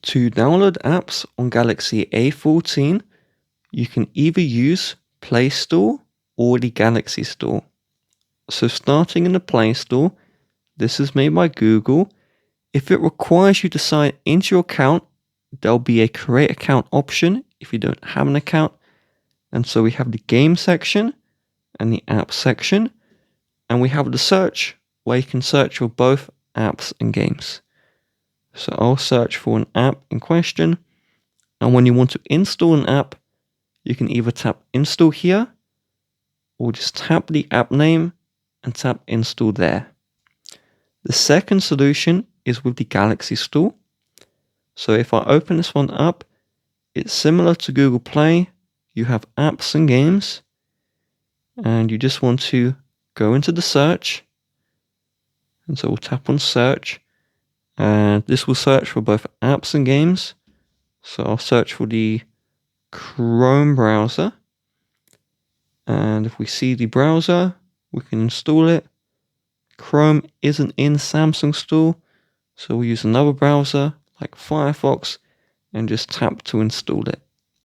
To download apps on Galaxy A14, you can either use Play Store or the Galaxy Store. So starting in the Play Store, this is made by Google. If it requires you to sign into your account, there'll be a create account option if you don't have an account. And so we have the game section and the app section, and we have the search where you can search for both apps and games. So I'll search for an app in question, and when you want to install an app, you can either tap install here or just tap the app name and tap install there. The second solution is with the Galaxy Store. So if I open this one up, it's similar to Google Play. You have apps and games, and you just want to go into the search. And so we'll tap on search, and this will search for both apps and games. So I'll search for the Chrome browser. And if we see the browser, we can install it. Chrome isn't in Samsung Store, so we'll use another browser like Firefox and just tap to install it.